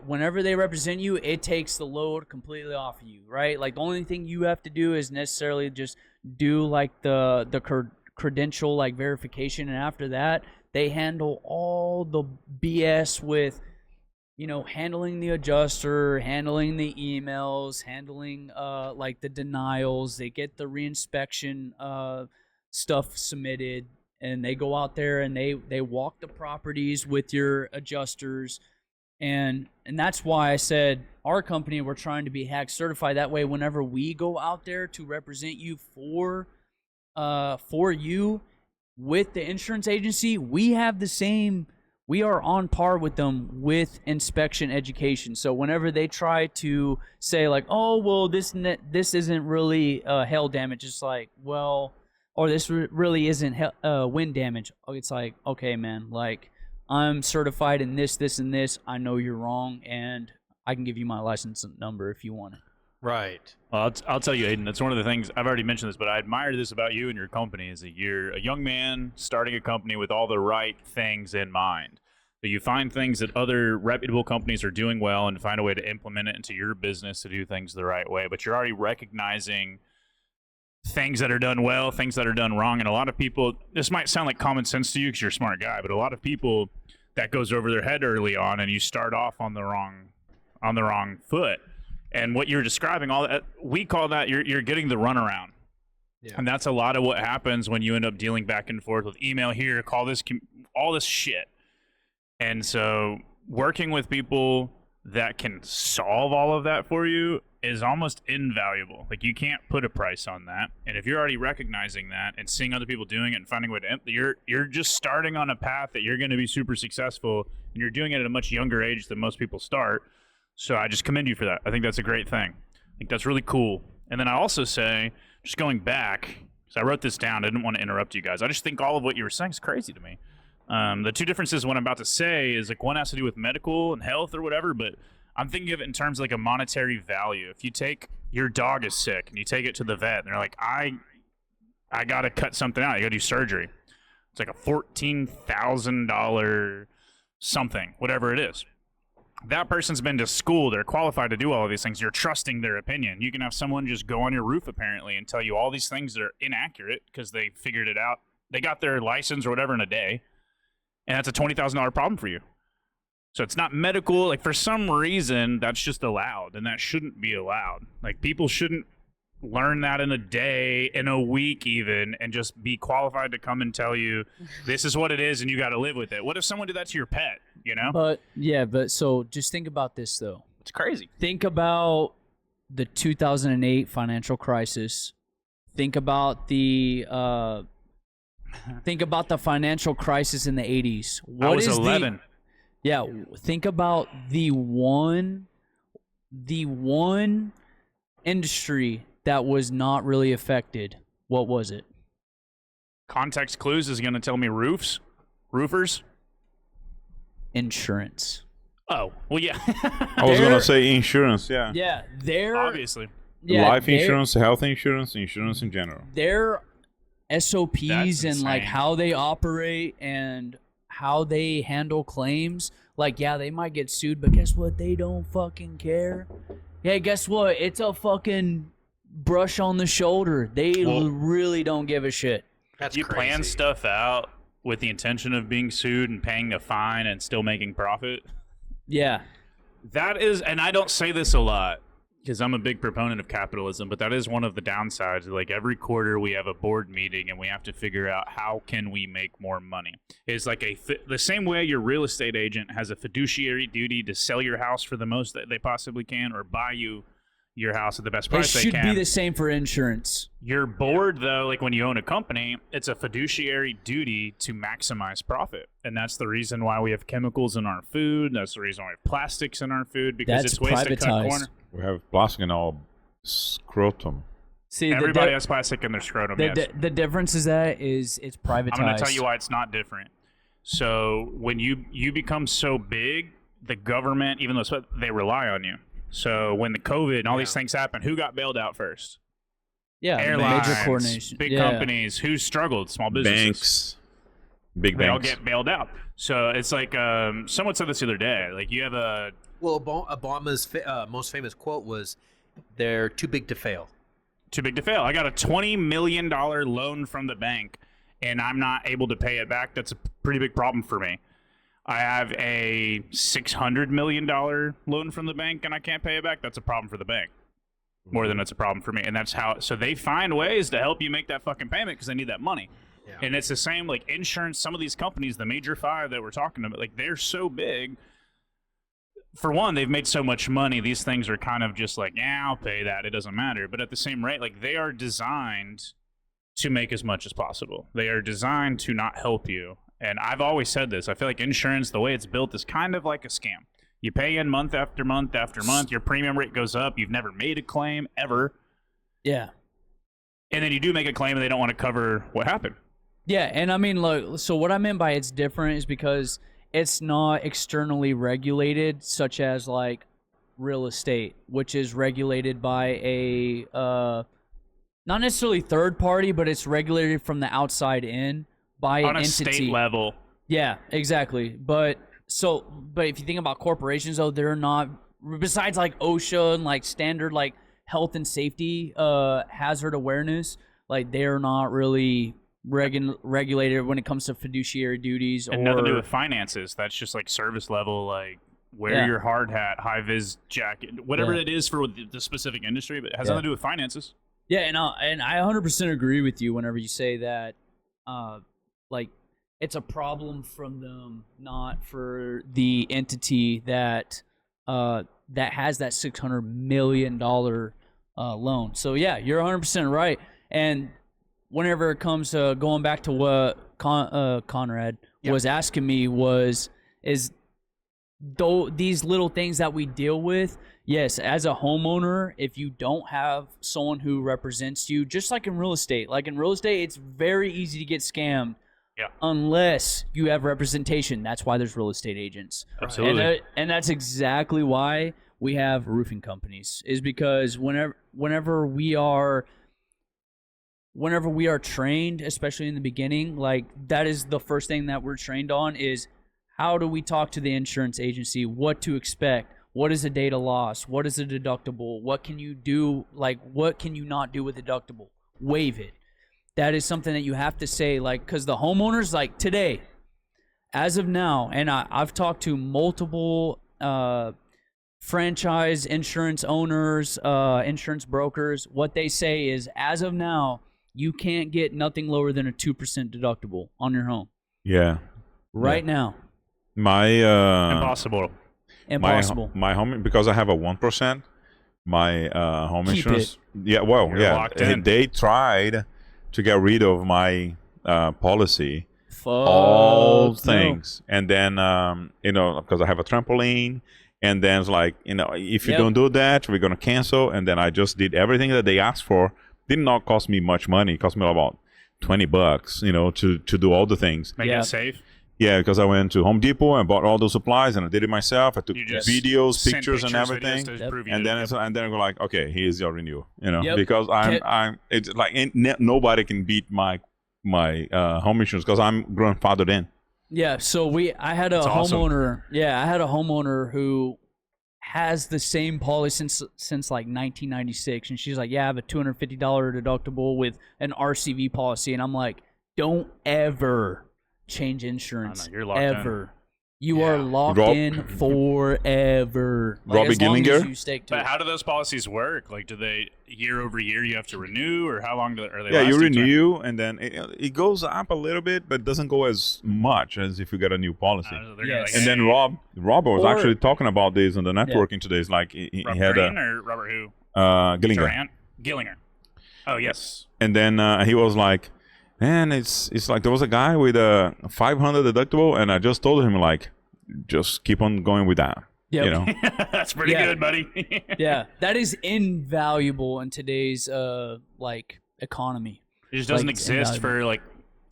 [SPEAKER 3] Whenever they represent you, it takes the load completely off of you, right? Like, the only thing you have to do is necessarily just do like the credential like verification, and after that, they handle all the BS with handling the adjuster, handling the emails, handling like the denials. They get the reinspection stuff submitted, and they go out there and they walk the properties with your adjusters. And that's why I said our company, we're trying to be hack certified. That way, whenever we go out there to represent you for you with the insurance agency, we are on par with them with inspection education. So whenever they try to say like, oh, well, this isn't really hail damage, it's like, well, or this really isn't wind damage. It's like, okay, man, like, I'm certified in this, this, and this. I know you're wrong, and I can give you my license number if you want it.
[SPEAKER 1] Right.
[SPEAKER 4] Well, I'll tell you, Aidan, that's one of the things, I've already mentioned this, but I admire this about you and your company, is that you're a young man starting a company with all the right things in mind. So you find things that other reputable companies are doing well and find a way to implement it into your business to do things the right way. But you're already recognizing things that are done well, things that are done wrong. And a lot of people, this might sound like common sense to you because you're a smart guy, but a lot of people, that goes over their head early on, and you start off on the wrong foot. And what you're describing, all that, we call that you're getting the runaround. Yeah. And that's a lot of what happens when you end up dealing back and forth with email here, call this, all this shit. And so working with people that can solve all of that for you is almost invaluable. Like, you can't put a price on that. And if you're already recognizing that and seeing other people doing it and finding a way to you're just starting on a path that you're going to be super successful, and you're doing it at a much younger age than most people start. So I just commend you for that. I think that's a great thing. I think that's really cool. And then I also say, just going back, because I wrote this down, I didn't want to interrupt you guys. I just think all of what you were saying is crazy to me. The two differences, what I'm about to say, is like, one has to do with medical and health or whatever, but I'm thinking of it in terms of like a monetary value. If you take your dog is sick and you take it to the vet and they're like, I got to cut something out, you got to do surgery. It's like a $14,000 something, whatever it is. That person's been to school, they're qualified to do all of these things. You're trusting their opinion. You can have someone just go on your roof apparently and tell you all these things that are inaccurate because they figured it out. They got their license or whatever in a day, and that's a $20,000 problem for you. So it's not medical. Like, for some reason, that's just allowed, and that shouldn't be allowed. Like, people shouldn't learn that in a day, in a week even, and just be qualified to come and tell you this is what it is and you got to live with it. What if someone did that to your pet, you know?
[SPEAKER 3] But so just think about this, though.
[SPEAKER 4] It's crazy.
[SPEAKER 3] Think about the 2008 financial crisis. Think about the financial crisis in the 80s.
[SPEAKER 4] I was 11.
[SPEAKER 3] Think about the one the one industry that was not really affected, what was it?
[SPEAKER 4] Context clues is going to tell me roofers.
[SPEAKER 3] Insurance.
[SPEAKER 4] Oh, well, yeah.
[SPEAKER 2] I was gonna say insurance. Yeah.
[SPEAKER 3] Yeah, they're
[SPEAKER 4] Obviously.
[SPEAKER 2] Life insurance, health insurance, insurance in general.
[SPEAKER 3] Their SOPs
[SPEAKER 4] That's
[SPEAKER 3] and like
[SPEAKER 4] insane.
[SPEAKER 3] how they operate and how they handle claims. Like, yeah, they might get sued, but guess what? They don't fucking care. Hey, guess what? It's a fucking brush on the shoulder. They really don't give a shit.
[SPEAKER 1] That's
[SPEAKER 4] You
[SPEAKER 1] crazy.
[SPEAKER 4] plan stuff out with the intention of being sued and paying a fine and still making profit.
[SPEAKER 3] Yeah.
[SPEAKER 4] That is, and I don't say this a lot because I'm a big proponent of capitalism, but that is one of the downsides. Like every quarter we have a board meeting and we have to figure out how can we make more money. It's like the same way your real estate agent has a fiduciary duty to sell your house for the most that they possibly can or buy you your house at the best
[SPEAKER 3] It
[SPEAKER 4] price they
[SPEAKER 3] should
[SPEAKER 4] can.
[SPEAKER 3] be the same for insurance.
[SPEAKER 4] Your board, though, like when you own a company, it's a fiduciary duty to maximize profit. And that's the reason why we have chemicals in our food. That's the reason why we have plastics in our food, because
[SPEAKER 3] That's
[SPEAKER 4] it's ways to cut
[SPEAKER 3] privatized.
[SPEAKER 4] corner.
[SPEAKER 2] We have plastic in our scrotum.
[SPEAKER 3] See,
[SPEAKER 4] Everybody has plastic in their scrotum, yes.
[SPEAKER 3] the difference is that it's privatized.
[SPEAKER 4] I'm going to tell you why it's not different. So when you become so big, the government, even though they rely on you. So when the COVID and all these things happen, who got bailed out first?
[SPEAKER 3] Yeah,
[SPEAKER 4] Airlines,
[SPEAKER 3] major coordination.
[SPEAKER 4] big
[SPEAKER 3] Yeah.
[SPEAKER 4] companies. Who struggled? Small businesses.
[SPEAKER 2] Banks. Big
[SPEAKER 4] They all
[SPEAKER 2] banks.
[SPEAKER 4] get bailed out. So it's like someone said this the other day. Like you have a
[SPEAKER 1] Well, Obama's most famous quote was, "They're too big to fail."
[SPEAKER 4] too big to fail. I got a $20 million loan from the bank, and I'm not able to pay it back. That's a pretty big problem for me. I have a $600 million loan from the bank, and I can't pay it back. That's a problem for the bank. More than it's a problem for me. And that's how, so they find ways to help you make that fucking payment because they need that money.
[SPEAKER 1] Yeah.
[SPEAKER 4] And it's the same, like insurance, some of these companies, the major five that we're talking about, like they're so big. For one, they've made so much money. These things are kind of just like, yeah, I'll pay that. It doesn't matter. But at the same rate, like they are designed to make as much as possible. They are designed to not help you. And I've always said this. I feel like insurance, the way it's built, is kind of like a scam. You pay in month after month after month. Your premium rate goes up. You've never made a claim ever.
[SPEAKER 3] Yeah.
[SPEAKER 4] And then you do make a claim and they don't want to cover what happened.
[SPEAKER 3] Yeah, and I mean, look, so what I meant by it's different is because it's not externally regulated, such as like real estate, which is regulated by a not necessarily third party, but it's regulated from the outside in by
[SPEAKER 4] On
[SPEAKER 3] an
[SPEAKER 4] a
[SPEAKER 3] entity.
[SPEAKER 4] state level.
[SPEAKER 3] Yeah, exactly. But if you think about corporations, though, they're not, besides like OSHA and like standard like health and safety hazard awareness, like they're not really regulated when it comes to fiduciary duties.
[SPEAKER 4] And nothing to do with finances. That's just like service level, like wear your hard hat, high vis jacket, whatever it is for the specific industry, but it has nothing to do with finances.
[SPEAKER 3] Yeah, and I 100% agree with you whenever you say that, like it's a problem from them, not for the entity that that has that $600 million loan. So yeah, you're 100% right. And whenever it comes to going back to what Conrad was asking me is these little things that we deal with. Yes, as a homeowner, if you don't have someone who represents you, just like in real estate, it's very easy to get scammed.
[SPEAKER 4] Yeah.
[SPEAKER 3] Unless you have representation. That's why there's real estate agents.
[SPEAKER 4] Absolutely.
[SPEAKER 3] And that's exactly why we have roofing companies, is because whenever we are trained, especially in the beginning, like that is the first thing that we're trained on is how do we talk to the insurance agency, what to expect, what is a data loss, what is a deductible, what can you do, like what can you not do with deductible, waive it. That is something that you have to say, like, because the homeowners, like today, as of now, and I've talked to multiple franchise insurance owners, insurance brokers, what they say is, as of now, you can't get nothing lower than a 2% deductible on your home.
[SPEAKER 2] Yeah.
[SPEAKER 3] Right now.
[SPEAKER 2] My
[SPEAKER 4] Impossible.
[SPEAKER 3] Impossible.
[SPEAKER 2] My home, because I have a 1%. My home
[SPEAKER 3] Keep
[SPEAKER 2] insurance. Yeah. Well,
[SPEAKER 4] You're locked in.
[SPEAKER 2] They tried to get rid of my policy.
[SPEAKER 3] Fuck
[SPEAKER 2] All
[SPEAKER 3] no.
[SPEAKER 2] things, and then because I have a trampoline, And then it's like, if you
[SPEAKER 3] Yep.
[SPEAKER 2] don't do that, we're gonna cancel. And then I just did everything that they asked for. Did not cost me much money. It cost me about $20, to do all the things.
[SPEAKER 4] Make
[SPEAKER 3] Yeah.
[SPEAKER 4] it safe.
[SPEAKER 2] Yeah, because I went to Home Depot and bought all those supplies, and I did it myself. I took
[SPEAKER 4] You just
[SPEAKER 2] videos,
[SPEAKER 4] send
[SPEAKER 2] pictures, and
[SPEAKER 4] videos
[SPEAKER 2] everything.
[SPEAKER 4] to
[SPEAKER 3] Yep.
[SPEAKER 4] prove you
[SPEAKER 2] And
[SPEAKER 4] did
[SPEAKER 2] then
[SPEAKER 4] it.
[SPEAKER 2] and then I go like, okay, here's your renewal.
[SPEAKER 3] Yep.
[SPEAKER 2] Because it's like nobody can beat my home insurance because I'm grandfathered in.
[SPEAKER 3] Yeah, so I had a
[SPEAKER 4] That's awesome.
[SPEAKER 3] homeowner. Yeah, I had a homeowner who has the same policy since like 1996, and she's like, "Yeah, I have a $250 deductible with an RCV policy," and I'm like, "Don't ever change insurance.
[SPEAKER 4] you're locked in.
[SPEAKER 3] ever. You are locked
[SPEAKER 2] Rob-
[SPEAKER 3] in forever.
[SPEAKER 2] Robbie
[SPEAKER 3] as long as
[SPEAKER 2] Gillinger?
[SPEAKER 3] you stick to
[SPEAKER 4] But
[SPEAKER 3] it.
[SPEAKER 4] how do those policies work? Like, do they year over year you have to renew, or how long are they?
[SPEAKER 2] Yeah, you
[SPEAKER 4] lasting term?
[SPEAKER 2] renew, and then it goes up a little bit, but it doesn't go as much as if you get a new policy.
[SPEAKER 4] They're
[SPEAKER 3] Yes.
[SPEAKER 2] And then
[SPEAKER 4] hey,
[SPEAKER 2] Rob was
[SPEAKER 3] Or-
[SPEAKER 2] actually talking about this on the networking today. It's like he
[SPEAKER 4] Robert
[SPEAKER 2] had
[SPEAKER 4] Green or Robert who?
[SPEAKER 2] Gillinger.
[SPEAKER 4] Durant? Gillinger. Oh yes.
[SPEAKER 2] And then he was like, man, it's like there was a guy with a 500 deductible, and I just told him like, just keep on going with that.
[SPEAKER 3] Yep.
[SPEAKER 4] That's pretty
[SPEAKER 3] Yeah.
[SPEAKER 4] good, buddy.
[SPEAKER 3] Yeah, that is invaluable in today's economy.
[SPEAKER 4] It just doesn't
[SPEAKER 3] Like,
[SPEAKER 4] exist
[SPEAKER 3] invaluable.
[SPEAKER 4] for like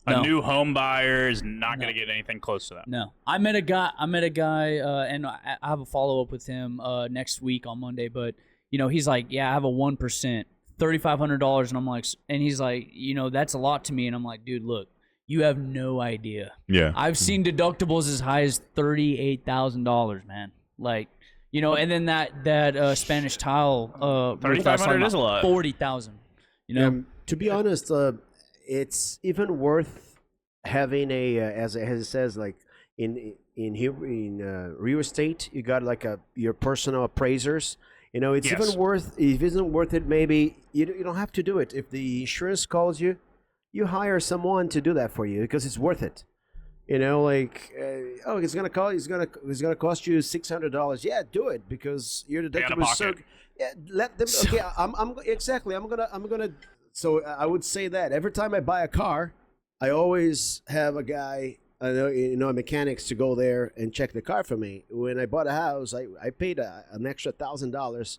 [SPEAKER 4] a
[SPEAKER 3] No.
[SPEAKER 4] new home buyer is not
[SPEAKER 3] No.
[SPEAKER 4] going to get anything close to that.
[SPEAKER 3] No, I met a guy, and I have a follow up with him next week on Monday. But he's like, yeah, I have a 1%, $3,500, and I'm like, and he's like, that's a lot to me, and I'm like, dude, look, you have no idea.
[SPEAKER 2] Yeah.
[SPEAKER 3] I've seen deductibles as high as $38,000, man. Like, and then that Spanish tile,
[SPEAKER 4] $3,500 is a lot.
[SPEAKER 3] 40,000.
[SPEAKER 5] To be honest, it's even worth having as it says, like in real estate, you got like your personal appraisers. It's
[SPEAKER 4] Yes.
[SPEAKER 5] even worth. If it isn't worth it, maybe you don't have to do it. If the insurance calls you, you hire someone to do that for you because it's worth it. It's gonna cost you $600. Yeah, do it because your
[SPEAKER 4] Pay out of
[SPEAKER 5] deductible is so.
[SPEAKER 4] pocket.
[SPEAKER 5] Yeah, let them. Okay, I'm exactly. I'm gonna. So I would say that every time I buy a car, I always have a guy, a mechanics to go there and check the car for me. When I bought a house, I paid an extra $1,000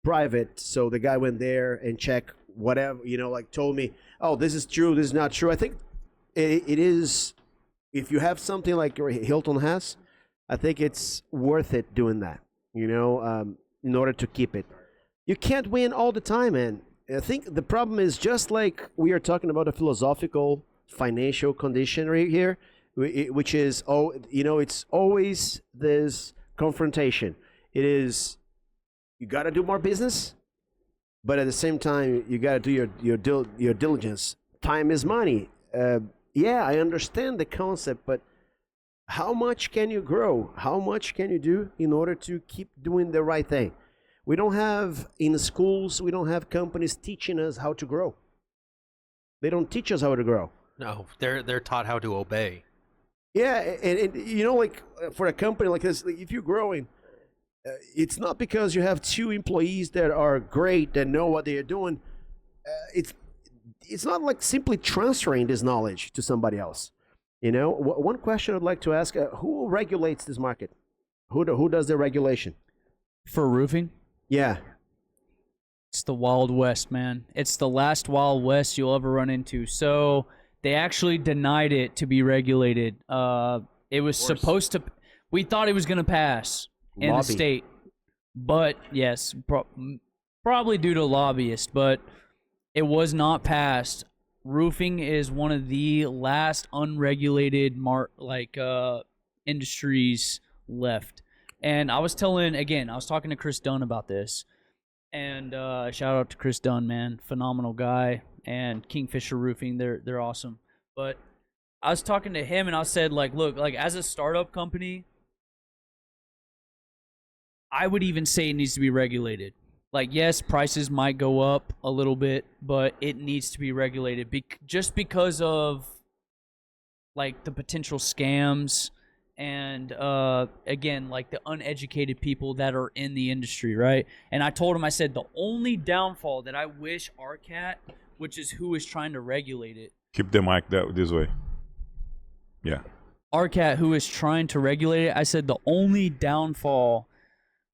[SPEAKER 5] private, so the guy went there and checked whatever, told me, oh, this is true, this is not true. I think it is. If you have something like Hilton has, I think it's worth it doing that. In order to keep it, you can't win all the time, man. I think the problem is just like we are talking about a philosophical financial condition right here, which is, it's always this confrontation. It is, you got to do more business, but at the same time, you got to do your diligence. Time is money. Yeah, I understand the concept, but how much can you grow? How much can you do in order to keep doing the right thing? We don't have, in schools, we don't have companies teaching us how to grow. They don't teach us how to grow.
[SPEAKER 1] No, they're taught how to obey.
[SPEAKER 5] Yeah, and like for a company like this, like, if you're growing, it's not because you have 2 employees that are great, that know what they are doing. It's not like simply transferring this knowledge to somebody else. One question I'd like to ask, who regulates this market? Who does the regulation?
[SPEAKER 3] For roofing,
[SPEAKER 5] Yeah.
[SPEAKER 3] it's the Wild West, man. It's the last Wild West you'll ever run into. So they actually denied it to be regulated. It was supposed to. We thought it was going to pass in the
[SPEAKER 5] Lobby.
[SPEAKER 3] state, but yes, probably due to lobbyists, but it was not passed. Roofing is one of the last unregulated industries left. And I was talking to Chris Dunn about this. And shout out to Chris Dunn, man. Phenomenal guy. And Kingfisher Roofing, they're awesome. But I was talking to him and I said, look, as a startup company, I would even say it needs to be regulated. Yes, prices might go up a little bit, but it needs to be regulated just because of the potential scams and again, the uneducated people that are in the industry, right? And I told him, I said, the only downfall that I wish RCAT, which is who is trying to regulate it,
[SPEAKER 2] Keep the mic this way. Yeah.
[SPEAKER 3] RCAT, who is trying to regulate it, I said the only downfall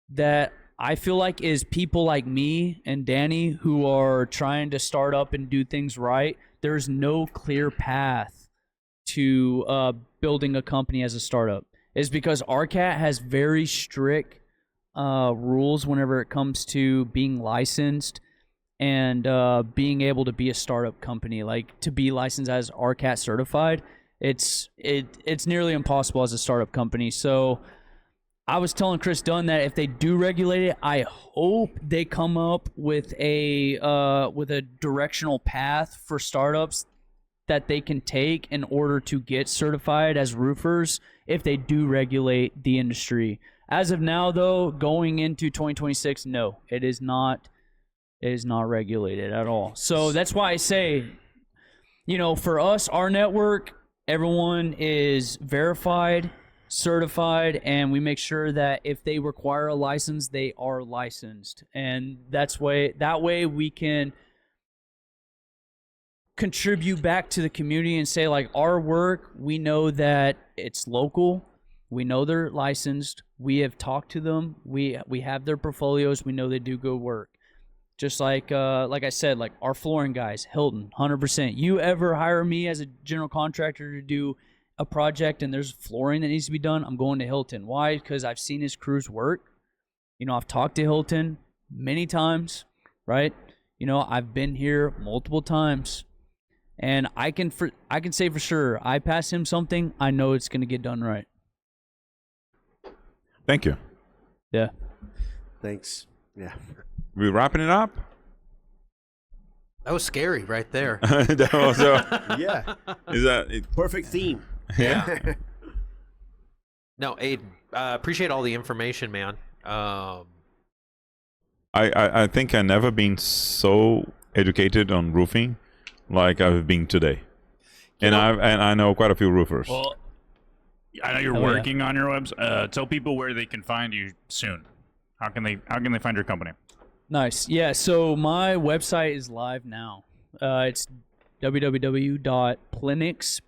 [SPEAKER 3] that I feel like is people like me and Danny who are trying to start up and do things right. There's no clear path to building a company as a startup. Is because RCAT has very strict rules whenever it comes to being licensed and being able to be a startup company. Like, to be licensed as RCAT certified, it's nearly impossible as a startup company. So I was telling Chris Dunn that if they do regulate it, I hope they come up with a directional path for startups that they can take in order to get certified as roofers if they do regulate the industry. As of now, though, going into 2026, no, it is not regulated at all. So that's why I say, for us, our network, everyone is verified, certified, and we make sure that if they require a license, they are licensed. And that way we can contribute back to the community and say, like, our work, we know that it's local, we know they're licensed, we have talked to them, we have their portfolios, we know they do good work. Just like I said, like our flooring guys, Hilton, 100%. You ever hire me as a general contractor to do a project and there's flooring that needs to be done, I'm going to Hilton. Why? Because I've seen his crews work. I've talked to Hilton many times, right? I've been here multiple times. And I can say for sure, I pass him something, I know it's going to get done right.
[SPEAKER 2] Thank you.
[SPEAKER 3] Yeah.
[SPEAKER 5] Thanks. Yeah.
[SPEAKER 2] We wrapping it up?
[SPEAKER 1] That was scary right there.
[SPEAKER 2] That was,
[SPEAKER 5] Yeah.
[SPEAKER 2] is that it?
[SPEAKER 5] Perfect theme.
[SPEAKER 1] Yeah. No, Aidan, appreciate all the information, man.
[SPEAKER 2] I think I've never been so educated on roofing like I've been today. And I know quite a few roofers.
[SPEAKER 4] Well, I know you're working on your website. Tell people where they can find you soon. How can they find your company?
[SPEAKER 3] Nice. Yeah, so my website is live now. It's www.Plenox,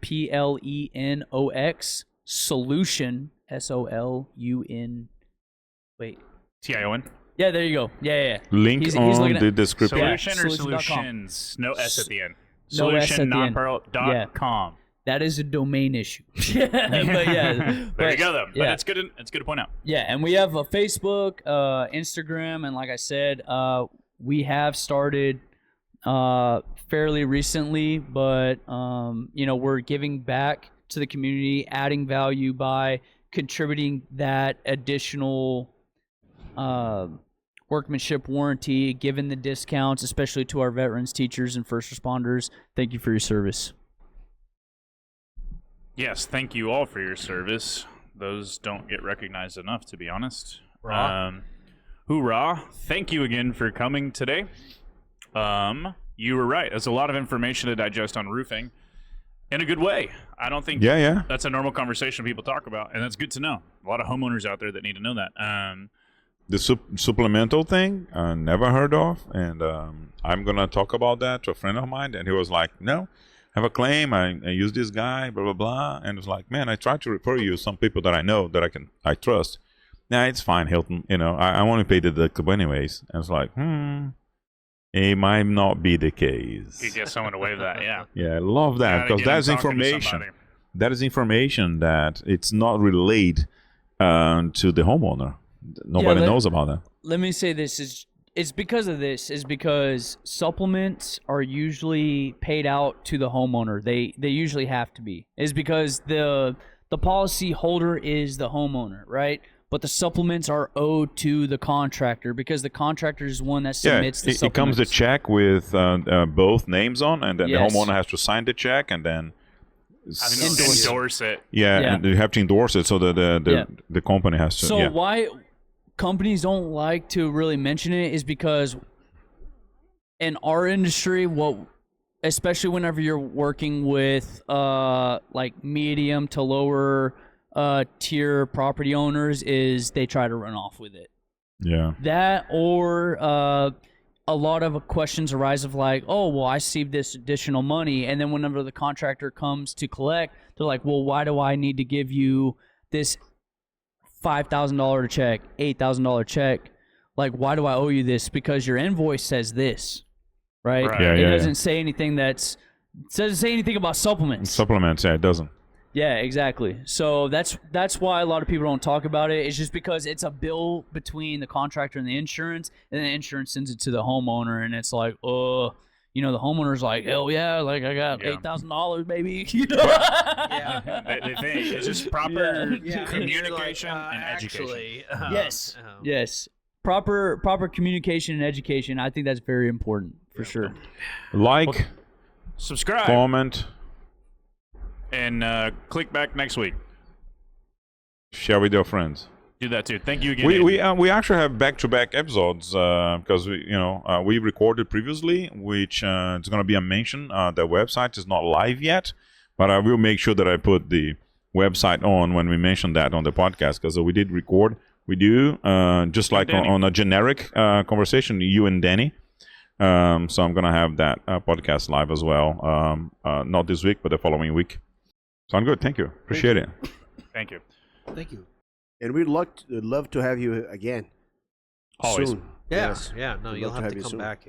[SPEAKER 3] Plenox, Solution, SOLUN. Wait.
[SPEAKER 4] TION?
[SPEAKER 3] Yeah, there you go. Yeah.
[SPEAKER 2] Link
[SPEAKER 3] He's
[SPEAKER 2] on
[SPEAKER 3] looking
[SPEAKER 2] the
[SPEAKER 3] at-
[SPEAKER 2] description.
[SPEAKER 4] Solution or
[SPEAKER 3] Solution.com.
[SPEAKER 4] solutions? No S at the end.
[SPEAKER 3] No S at the end.
[SPEAKER 4] Solution.com.
[SPEAKER 3] That is a domain issue. But yeah.
[SPEAKER 4] There you go, though. But
[SPEAKER 3] yeah.
[SPEAKER 4] it's good to point out.
[SPEAKER 3] Yeah, and we have a Facebook, Instagram, and like I said, we have started fairly recently, but we're giving back to the community, adding value by contributing that additional workmanship warranty, giving the discounts, especially to our veterans, teachers, and first responders. Thank you for your service.
[SPEAKER 4] Yes, thank you all for your service. Those don't get recognized enough, to be honest. Hoorah. Thank you again for coming today. You were right. There's a lot of information to digest on roofing in a good way. I don't think that's a normal conversation people talk about, and that's good to know. A lot of homeowners out there that need to know that.
[SPEAKER 2] The supplemental thing, I never heard of, and I'm going to talk about that to a friend of mine, and he was like, no, I have a claim, I use this guy, blah, blah, blah, and it's like, man, I try to refer you some people that I know that I trust. Nah, it's fine, Hilton, I want to pay the deductible anyways. And it's like, it might not be the case.
[SPEAKER 4] You get someone to waive that, yeah.
[SPEAKER 2] Yeah, I love that, because that's information. That is information that it's not relayed to the homeowner. Nobody knows about that.
[SPEAKER 3] Let me say this it's because of this, is because supplements are usually paid out to the homeowner. They usually have to be. Is because the policy holder is the homeowner, right? But the supplements are owed to the contractor because the contractor is one that submits the supplements.
[SPEAKER 2] It comes a check with both names on, and then the homeowner has to sign the check and then
[SPEAKER 4] endorse it.
[SPEAKER 2] Yeah, and you have to endorse it so that the company has to.
[SPEAKER 3] So why companies don't like to really mention it is because in our industry, especially whenever you're working with like medium to lower tier property owners, is they try to run off with it.
[SPEAKER 2] Yeah.
[SPEAKER 3] That or a lot of questions arise of like, oh, well, I received this additional money, and then whenever the contractor comes to collect, they're like, well, why do I need to give you this $5,000 check, $8,000 check. Like, why do I owe you this? Because your invoice says this, right?
[SPEAKER 4] Right.
[SPEAKER 2] Yeah,
[SPEAKER 3] It
[SPEAKER 2] yeah,
[SPEAKER 3] doesn't say anything doesn't say anything about supplements.
[SPEAKER 2] Supplements, yeah, it doesn't.
[SPEAKER 3] Yeah, exactly. So that's why a lot of people don't talk about it. It's just because it's a bill between the contractor and the insurance, and the insurance sends it to the homeowner, and it's like, the homeowner's like, hell yeah, like I got $8,000, baby. You know?
[SPEAKER 1] Yeah.
[SPEAKER 4] They think it's just proper
[SPEAKER 1] Yeah,
[SPEAKER 4] communication
[SPEAKER 1] like,
[SPEAKER 4] and education.
[SPEAKER 1] actually,
[SPEAKER 3] Yes. Proper communication and education. I think that's very important for sure.
[SPEAKER 2] Like,
[SPEAKER 4] Subscribe
[SPEAKER 2] comment,
[SPEAKER 4] and click back next week.
[SPEAKER 2] share with your friends.
[SPEAKER 4] Do that too. Thank you again.
[SPEAKER 2] We actually have back-to-back episodes because we recorded previously, which it's going to be a mention. The website is not live yet, but I will make sure that I put the website on when we mention that on the podcast, because we did record. We do just like on a generic conversation, you and Danny. So I'm going to have that podcast live as well. Not this week, but the following week. Sound good? Thank you. Appreciate it.
[SPEAKER 4] Thank you.
[SPEAKER 1] Thank you.
[SPEAKER 5] And we'd love to have you again.
[SPEAKER 4] Always.
[SPEAKER 5] Soon.
[SPEAKER 1] Yeah.
[SPEAKER 5] Yes.
[SPEAKER 1] Yeah. No,
[SPEAKER 5] We'd
[SPEAKER 1] you'll
[SPEAKER 5] love to
[SPEAKER 1] have
[SPEAKER 5] have
[SPEAKER 1] to
[SPEAKER 5] you
[SPEAKER 1] come
[SPEAKER 5] soon.
[SPEAKER 1] back.